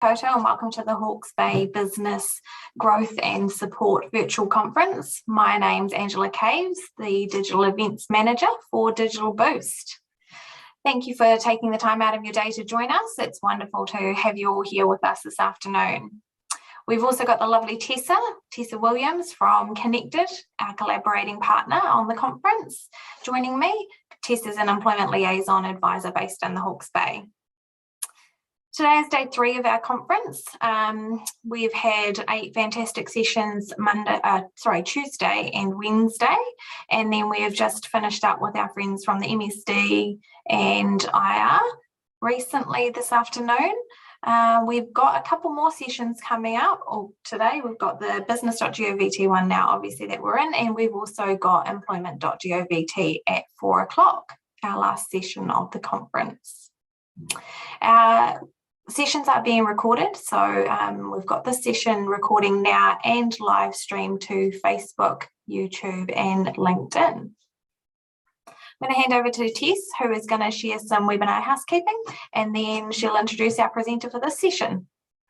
Koto, and welcome to the Hawke's Bay Business Growth and Support Virtual Conference. My name's Angela Caves, the Digital Events Manager for Digital Boost. Thank you for taking the time out of your day to join us. It's wonderful to have you all here with us this afternoon. We've also got the lovely Tessa Williams from Connected, our collaborating partner on the conference, joining me. Tessa's an Employment Liaison Advisor based in the Hawke's Bay. Today is day 3 of our conference. We've had 8 fantastic sessions Tuesday and Wednesday, and then we have just finished up with our friends from the MSD and IR recently this afternoon. We've got a couple more sessions coming up today. We've got the Business.govt one now, obviously, that we're in, and we've also got Employment.govt at 4 o'clock, our last session of the conference. Sessions are being recorded, so we've got this session recording now and live stream to Facebook, YouTube and LinkedIn. I'm going to hand over to Tess, who is going to share some webinar housekeeping, and then she'll introduce our presenter for this session.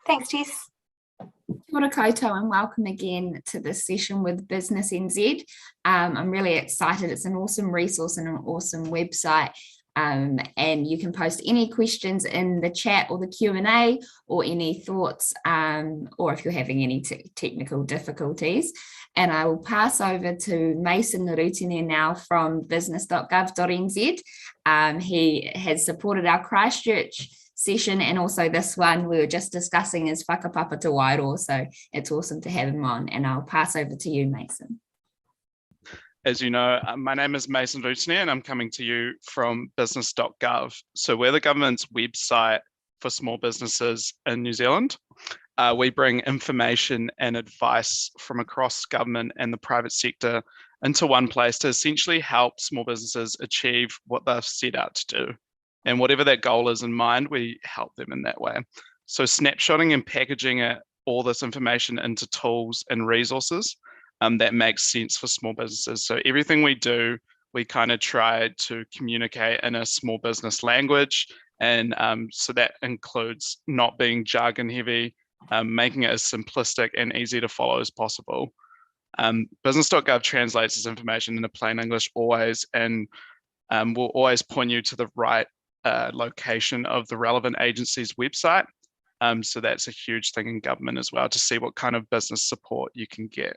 Thanks, Tess. Kia ora koutou, and welcome again to this session with Business.NZ. I'm really excited. It's an awesome resource and an awesome website. And you can post any questions in the chat or the Q&A, or any thoughts, or if you're having any technical difficulties. And I will pass over to Mason Rutine now from Business.govt.nz. He has supported our Christchurch session, and also this one we were just discussing is whakapapa te wairo, so it's awesome to have him on. And I'll pass over to you, Mason. As you know, my name is Mason Rutine, and I'm coming to you from Business.gov. So we're the government's website for small businesses in New Zealand. We bring information and advice from across government and the private sector into one place to essentially help small businesses achieve what they've set out to do. And whatever that goal is in mind, we help them in that way. So snapshotting and packaging all this information into tools and resources that makes sense for small businesses. So everything we do, we kind of try to communicate in a small business language. And so that includes not being jargon heavy, making it as simplistic and easy to follow as possible. Business.gov translates this information into plain English always, and will always point you to the right location of the relevant agency's website. So that's a huge thing in government as well, to see what kind of business support you can get.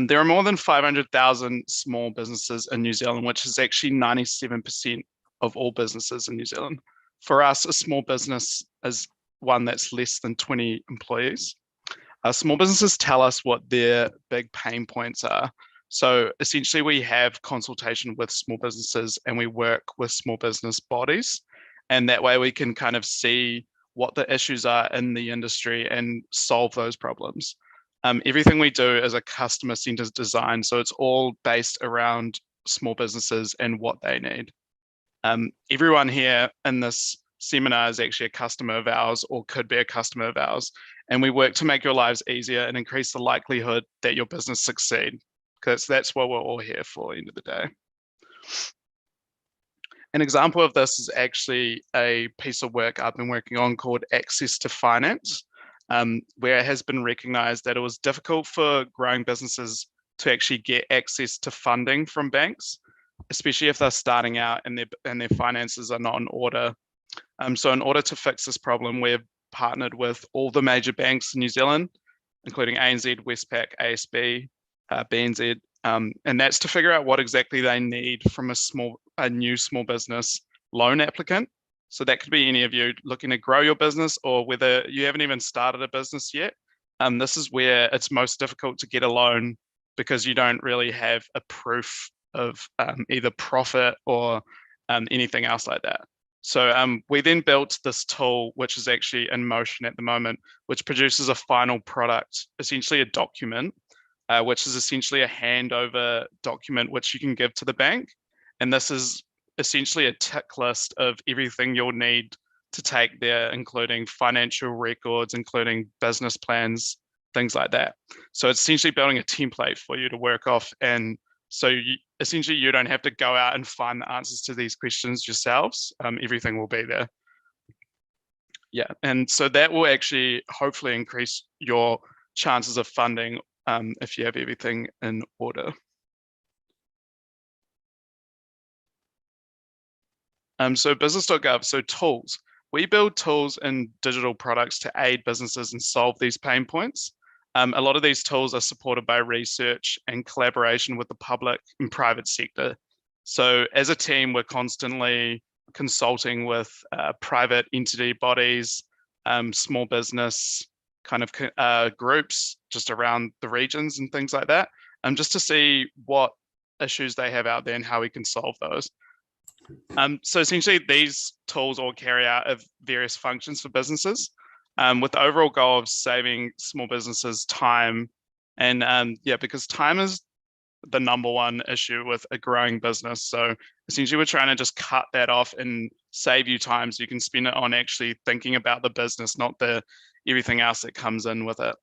There are more than 500,000 small businesses in New Zealand, which is actually 97% of all businesses in New Zealand. For us, a small business is one that's less than 20 employees. Small businesses tell us what their big pain points are. So essentially we have consultation with small businesses, and we work with small business bodies. And that way we can kind of see what the issues are in the industry and solve those problems. Everything we do is a customer-centered design, so it's all based around small businesses and what they need. Everyone here in this seminar is actually a customer of ours, or could be a customer of ours, and we work to make your lives easier and increase the likelihood that your business succeed, because that's what we're all here for at the end of the day. An example of this is actually a piece of work I've been working on called Access to Finance, where it has been recognized that it was difficult for growing businesses to actually get access to funding from banks, especially if they're starting out and their finances are not in order. So in order to fix this problem, we've partnered with all the major banks in New Zealand, including ANZ, Westpac, ASB, BNZ, and that's to figure out what exactly they need from a new small business loan applicant. So that could be any of you looking to grow your business, or whether you haven't even started a business yet. This is where it's most difficult to get a loan, because you don't really have a proof of either profit or anything else like that. So we then built this tool, which is actually in motion at the moment, which produces a final product, essentially a document, which is essentially a handover document which you can give to the bank. And this is essentially a tick list of everything you'll need to take there, including financial records, including business plans, things like that. So it's essentially building a template for you to work off and So essentially, you don't have to go out and find the answers to these questions yourselves. Everything will be there. Yeah, and so that will actually hopefully increase your chances of funding if you have everything in order. So Business.gov, so tools. We build tools and digital products to aid businesses and solve these pain points. A lot of these tools are supported by research and collaboration with the public and private sector. So as a team, we're constantly consulting with private entity bodies, small business kind of groups just around the regions and things like that, just to see what issues they have out there and how we can solve those. So essentially, these tools all carry out of various functions for businesses, with the overall goal of saving small businesses time. And yeah, because time is the #1 issue with a growing business. So essentially, we're trying to just cut that off and save you time so you can spend it on actually thinking about the business, not everything else that comes in with it.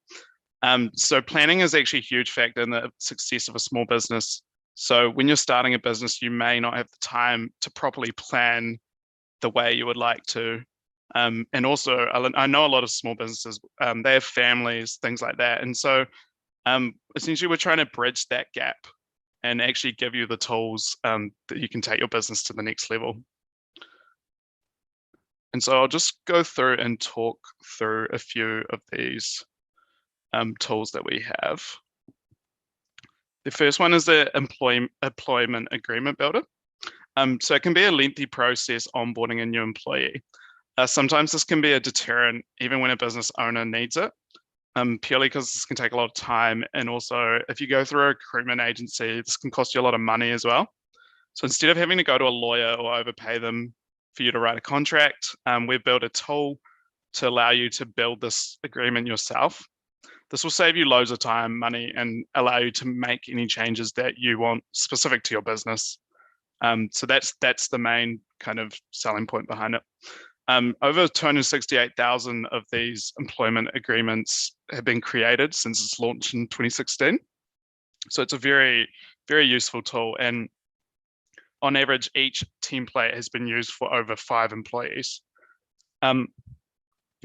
So planning is actually a huge factor in the success of a small business. So when you're starting a business, you may not have the time to properly plan the way you would like to. And also, I know a lot of small businesses, they have families, things like that. And so essentially, we're trying to bridge that gap and actually give you the tools that you can take your business to the next level. And so I'll just go through and talk through a few of these tools that we have. The first one is the employment agreement builder. So it can be a lengthy process onboarding a new employee. Sometimes this can be a deterrent even when a business owner needs it, purely because this can take a lot of time. And also, if you go through a recruitment agency, this can cost you a lot of money as well. So instead of having to go to a lawyer or overpay them for you to write a contract, we've built a tool to allow you to build this agreement yourself. This will save you loads of time, money, and allow you to make any changes that you want specific to your business. So that's the main kind of selling point behind it. Over 268,000 of these employment agreements have been created since its launch in 2016. So it's a very, very useful tool. And on average, each template has been used for over 5 employees.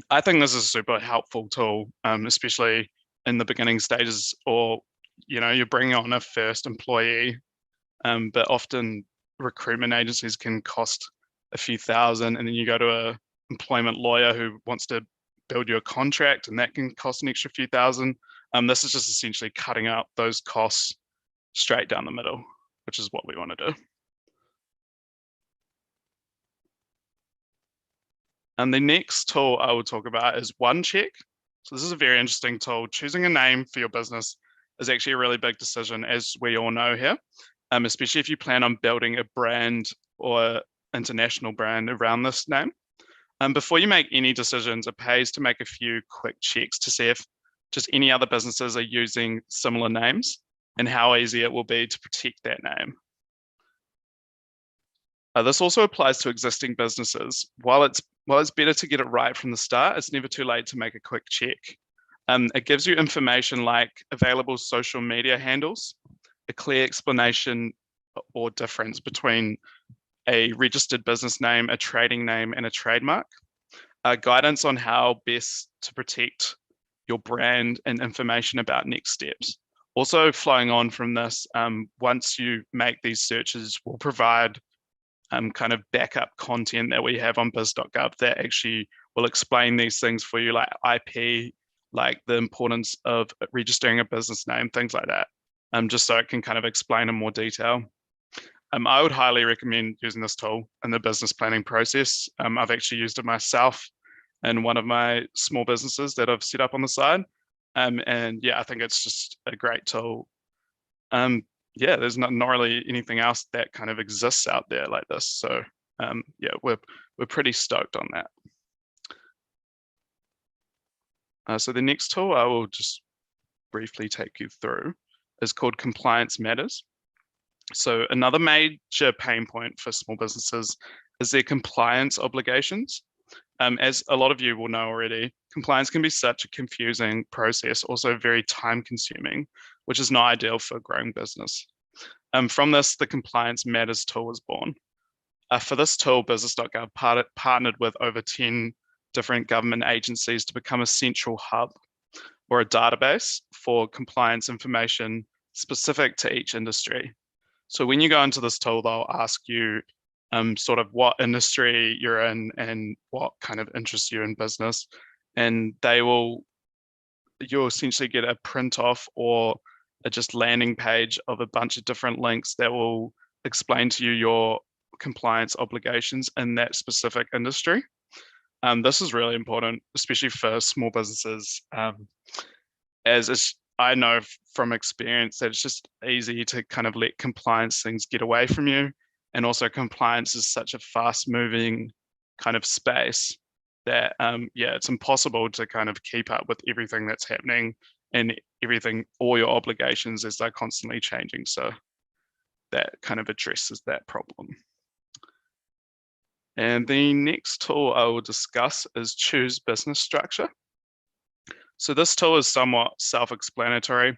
I think this is a super helpful tool, especially in the beginning stages, or you're bringing on a first employee, but often recruitment agencies can cost a few thousand, and then you go to a employment lawyer who wants to build you a contract, and that can cost an extra few thousand. This is just essentially cutting out those costs straight down the middle, which is what we want to do. And the next tool I will talk about is OneCheck. So this is a very interesting tool. Choosing a name for your business is actually a really big decision, as we all know here, especially if you plan on building a brand or international brand around this name. Before you make any decisions, it pays to make a few quick checks to see if just any other businesses are using similar names and how easy it will be to protect that name. This also applies to existing businesses. While it's better to get it right from the start, it's never too late to make a quick check. It gives you information like available social media handles, a clear explanation or difference between a registered business name, a trading name, and a trademark, guidance on how best to protect your brand, and information about next steps. Also, flowing on from this, once you make these searches, we'll provide kind of backup content that we have on Biz.gov that actually will explain these things for you, like IP, like the importance of registering a business name, things like that, just so it can kind of explain in more detail. I would highly recommend using this tool in the business planning process. I've actually used it myself in one of my small businesses that I've set up on the side. And yeah, I think it's just a great tool. Yeah, there's not really anything else that kind of exists out there like this. So yeah, we're pretty stoked on that. So the next tool I will just briefly take you through is called Compliance Matters. So another major pain point for small businesses is their compliance obligations. As a lot of you will know already, compliance can be such a confusing process, also very time consuming, which is not ideal for a growing business. From this, the Compliance Matters tool was born. For this tool, Business.gov partnered with over 10 different government agencies to become a central hub or a database for compliance information specific to each industry. So when you go into this tool, they'll ask you sort of what industry you're in and what kind of interests you in business. And you'll essentially get a print off or a just landing page of a bunch of different links that will explain to you your compliance obligations in that specific industry. This is really important, especially for small businesses, I know from experience that it's just easy to kind of let compliance things get away from you. And also compliance is such a fast moving kind of space that, it's impossible to kind of keep up with everything that's happening and all your obligations as they're constantly changing. So that kind of addresses that problem. And the next tool I will discuss is Choose Business Structure. So this tool is somewhat self-explanatory.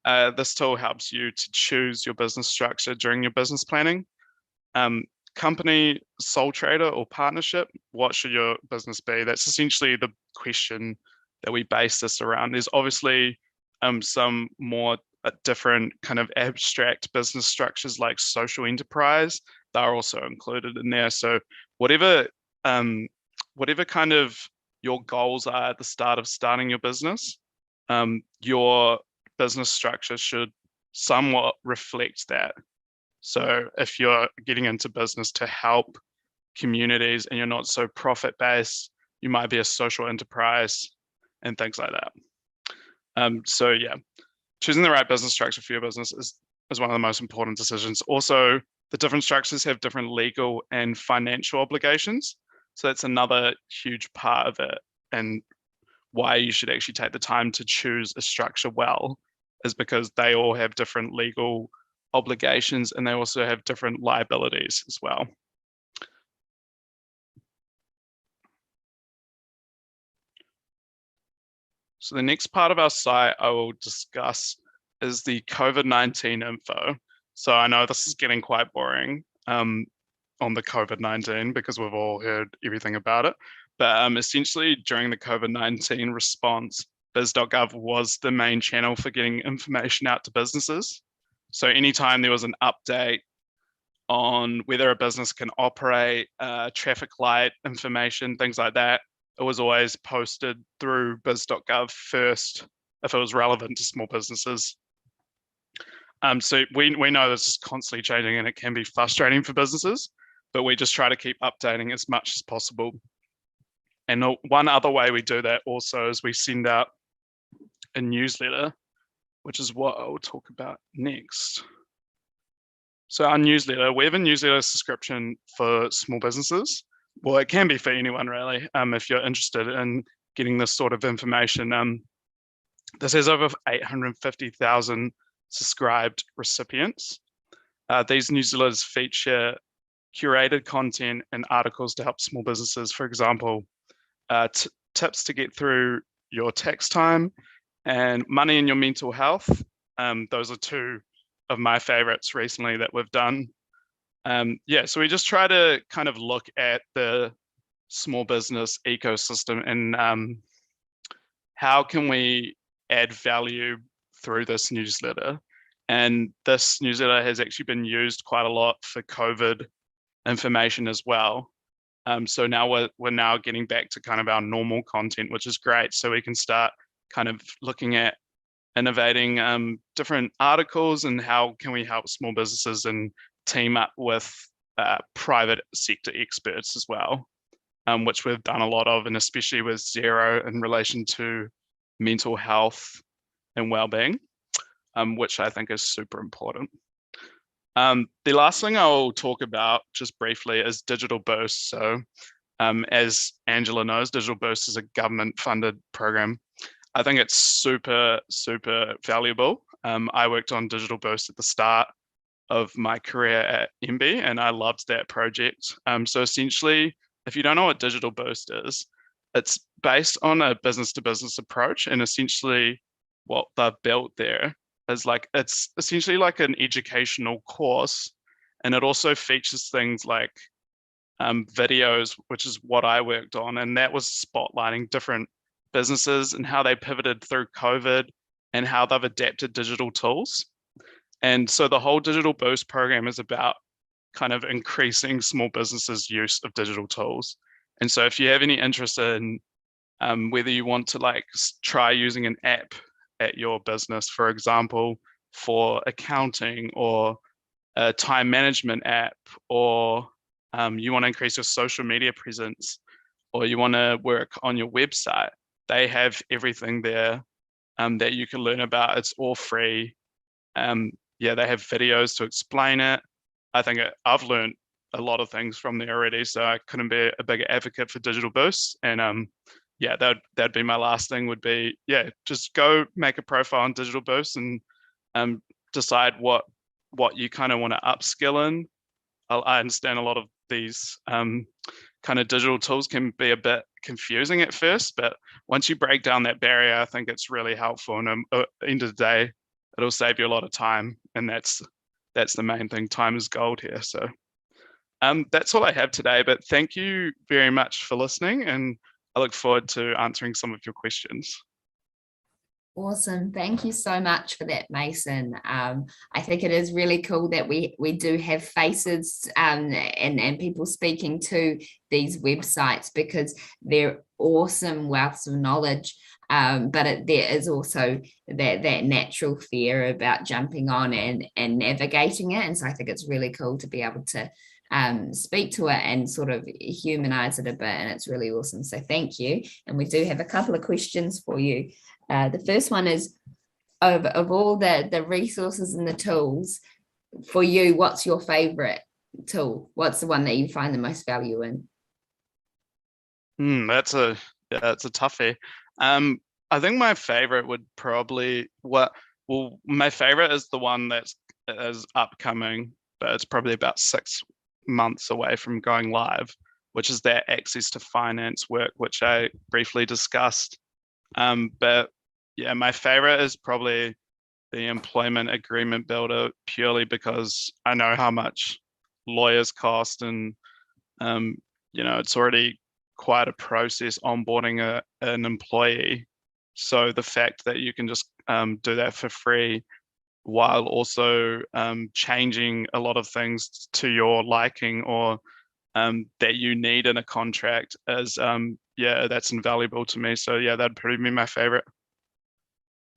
This tool helps you to choose your business structure during your business planning. Company, sole trader, or partnership, what should your business be? That's essentially the question that we base this around. There's obviously some more different kind of abstract business structures like social enterprise. They're also included in there. So whatever kind of your goals are at the start of starting your business, your business structure should somewhat reflect that. So if you're getting into business to help communities and you're not so profit-based, you might be a social enterprise and things like that. So yeah, choosing the right business structure for your business is one of the most important decisions. Also, the different structures have different legal and financial obligations. So that's another huge part of it, and why you should actually take the time to choose a structure well is because they all have different legal obligations and they also have different liabilities as well. So the next part of our site I will discuss is the COVID-19 info. So I know this is getting quite boring on the COVID-19 because we've all heard everything about it. But essentially during the COVID-19 response, Biz.gov was the main channel for getting information out to businesses. So anytime there was an update on whether a business can operate, traffic light information, things like that, it was always posted through Biz.gov first if it was relevant to small businesses. So we know this is constantly changing and it can be frustrating for businesses, but we just try to keep updating as much as possible. And one other way we do that also is we send out a newsletter, which is what I'll talk about next. So our newsletter, we have a newsletter subscription for small businesses. Well, it can be for anyone really, if you're interested in getting this sort of information. This has over 850,000 subscribed recipients. These newsletters feature curated content and articles to help small businesses, for example, tips to get through your tax time and money in your mental health. Those are two of my favorites recently that we've done. So we just try to kind of look at the small business ecosystem and how can we add value through this newsletter. And this newsletter has actually been used quite a lot for COVID information as well. So now we're now getting back to kind of our normal content, which is great. So we can start kind of looking at innovating different articles and how can we help small businesses and team up with private sector experts as well, which we've done a lot of, and especially with Xero in relation to mental health and well-being, which I think is super important. The last thing I'll talk about just briefly is Digital Boost. So as Angela knows, Digital Boost is a government-funded program. I think it's super, super valuable. I worked on Digital Boost at the start of my career at MB, and I loved that project. So essentially, if you don't know what Digital Boost is, it's based on a business-to-business approach, and essentially what they've built there is like, it's essentially like an educational course, and it also features things like videos, which is what I worked on, and that was spotlighting different businesses and how they pivoted through COVID and how they've adapted digital tools. And so the whole Digital Boost program is about kind of increasing small businesses' use of digital tools. And so if you have any interest in whether you want to like try using an app at your business, for example, for accounting, or a time management app, or you want to increase your social media presence, or you want to work on your website, they have everything there that you can learn about. It's all free. Yeah, they have videos to explain it. I think I've learned a lot of things from there already, so I couldn't be a bigger advocate for Digital Boost. And yeah, that'd be my last thing, would be, yeah, just go make a profile on Digital Boost and decide what you kind of want to upskill in. I understand a lot of these kind of digital tools can be a bit confusing at first, but once you break down that barrier, I think it's really helpful. And at the end of the day, it'll save you a lot of time, and that's the main thing. Time is gold here. So that's all I have today, but thank you very much for listening, and I look forward to answering some of your questions. Awesome. Thank you so much for that, Mason. I think it is really cool that we do have faces and people speaking to these websites, because they're awesome wealths of knowledge. But there is also that natural fear about jumping on and navigating it. And so I think it's really cool to be able to speak to it and sort of humanize it a bit. And it's really awesome. So thank you. And we do have a couple of questions for you. The first one is, of all the resources and the tools, for you, what's your favorite tool? What's the one that you find the most value in? That's a toughie. I think my favorite would probably, my favorite is the one that is upcoming, but it's probably about 6 months away from going live, which is that access to finance work, which I briefly discussed. But yeah, my favorite is probably the employment agreement builder, purely because I know how much lawyers cost, and it's already quite a process onboarding an employee. So the fact that you can just do that for free, while also changing a lot of things to your liking, or that you need in a contract, is that's invaluable to me. So yeah, that'd probably be my favorite.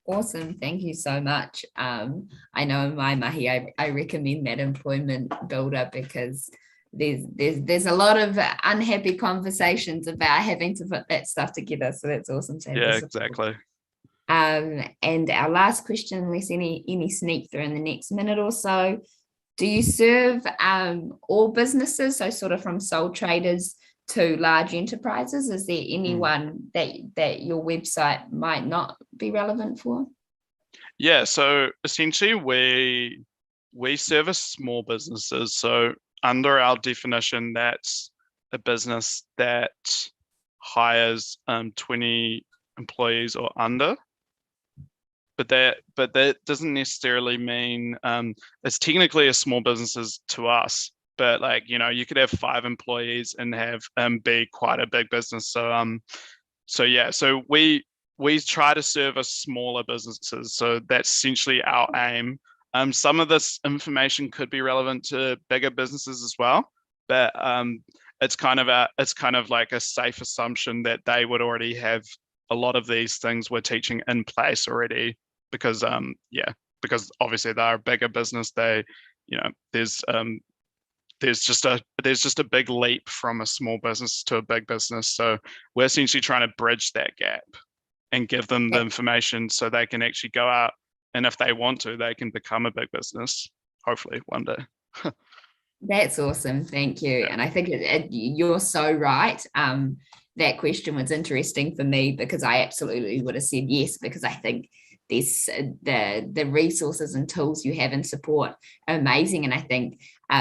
Awesome. Thank you so much. I know in my mahi, I recommend that employment builder, because there's a lot of unhappy conversations about having to put that stuff together. So that's awesome to have. Yeah, exactly. And our last question, unless any sneak through in the next minute or so, do you serve all businesses, so sort of from sole traders to large enterprises? Is there anyone that your website might not be relevant for? Yeah, so essentially we service small businesses. So under our definition, that's a business that hires 20 employees or under. But that doesn't necessarily mean it's technically a small business to us. But like, you could have 5 employees and have be quite a big business. So we try to service smaller businesses. So that's essentially our aim. Some of this information could be relevant to bigger businesses as well, but it's kind of like a safe assumption that they would already have a lot of these things we're teaching in place already, because because obviously they're a bigger business. There's just a big leap from a small business to a big business. So we're essentially trying to bridge that gap and give them the information so they can actually go out, and if they want to, they can become a big business, hopefully one day. That's awesome. Thank you. And I think you're so right. That question was interesting for me, because I absolutely would have said yes, because I think the resources and tools you have in support are amazing. And I think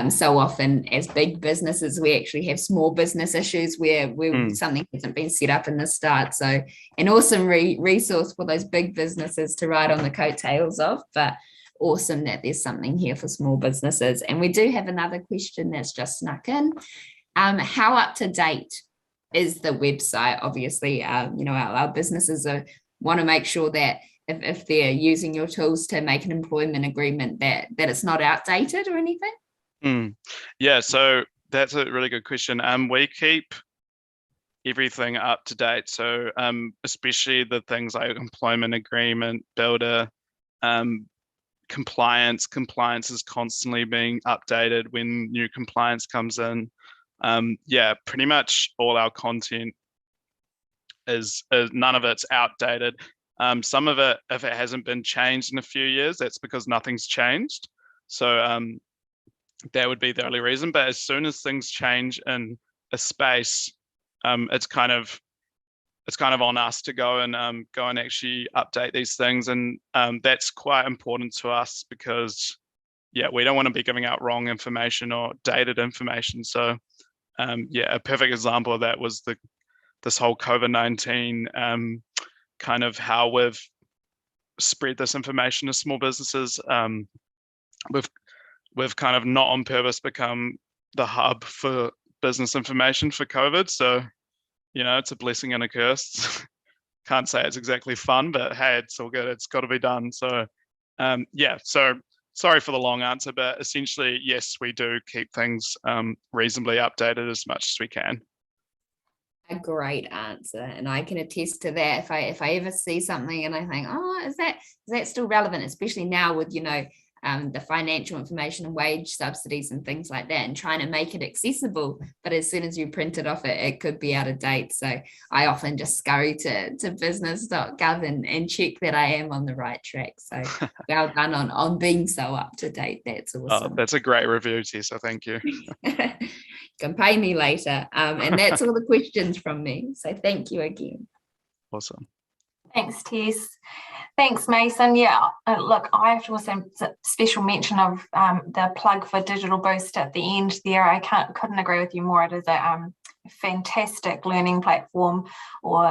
So often as big businesses, we actually have small business issues where something hasn't been set up in the start. So an awesome resource for those big businesses to ride on the coattails of, but awesome that there's something here for small businesses. And we do have another question that's just snuck in. How up to date is the website? Obviously, our businesses want to make sure that if they're using your tools to make an employment agreement, that it's not outdated or anything. Yeah, so that's a really good question. We keep everything up to date. So especially the things like employment agreement, builder, compliance is constantly being updated when new compliance comes in. Yeah, pretty much all our content is none of it's outdated. Some of it, if it hasn't been changed in a few years, that's because nothing's changed. So that would be the only reason. But as soon as things change in a space, it's kind of on us to go and actually update these things, and that's quite important to us because we don't want to be giving out wrong information or dated information. So a perfect example of that was this whole COVID-19 kind of how we've spread this information to small businesses. We've kind of not on purpose become the hub for business information for COVID. So, it's a blessing and a curse. Can't say it's exactly fun, but hey, it's all good. It's got to be done. So, so sorry for the long answer, but essentially, yes, we do keep things reasonably updated as much as we can. A great answer, and I can attest to that. If I ever see something and I think, oh, is that still relevant, especially now with the financial information and wage subsidies and things like that, and trying to make it accessible, but as soon as you print it off, it could be out of date. So I often just scurry to Business.gov and check that I am on the right track. So well done on being so up to date. That's awesome. Oh, that's a great review, Tessa. Thank you. Can pay me later. And that's all the questions from me. So thank you again. Awesome. Thanks, Tess. Thanks, Mason. Yeah, look, I have to also special mention of the plug for Digital Boost at the end there. I couldn't agree with you more. It is a fantastic learning platform, or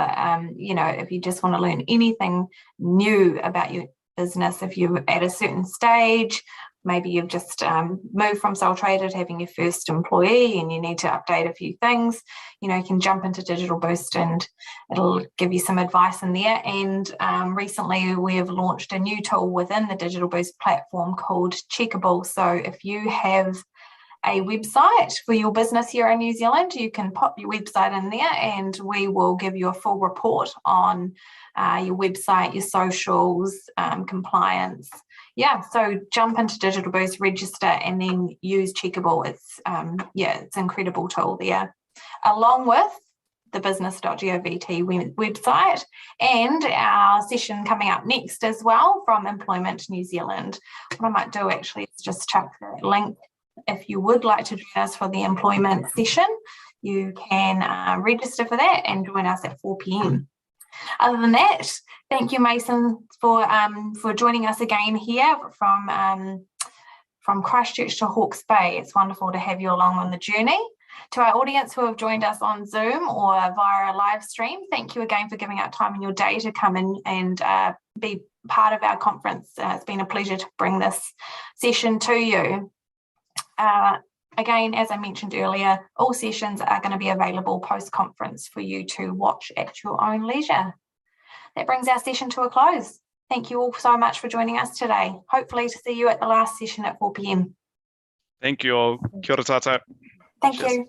if you just want to learn anything new about your business, if you're at a certain stage, maybe you've just moved from sole trader to having your first employee and you need to update a few things, you can jump into Digital Boost and it'll give you some advice in there. And recently we have launched a new tool within the Digital Boost platform called Checkable. So if you have a website for your business here in New Zealand, you can pop your website in there and we will give you a full report on your website, your socials, compliance. So jump into Digital Boost, register, and then use Checkable. It's an incredible tool there, along with the Business.govt website and our session coming up next as well from Employment New Zealand. What I might do actually is just chuck that link. If you would like to join us for the employment session, you can register for that and join us at 4 p.m. Other than that, thank you, Mason, for joining us again here from Christchurch to Hawke's Bay. It's wonderful to have you along on the journey. To our audience who have joined us on Zoom or via a live stream, thank you again for giving up time in your day to come in and be part of our conference. It's been a pleasure to bring this session to you. Again, as I mentioned earlier, all sessions are going to be available post-conference for you to watch at your own leisure. That brings our session to a close. Thank you all so much for joining us today. Hopefully to see you at the last session at 4 p.m. Thank you all. Kia ora tātou. Thank you.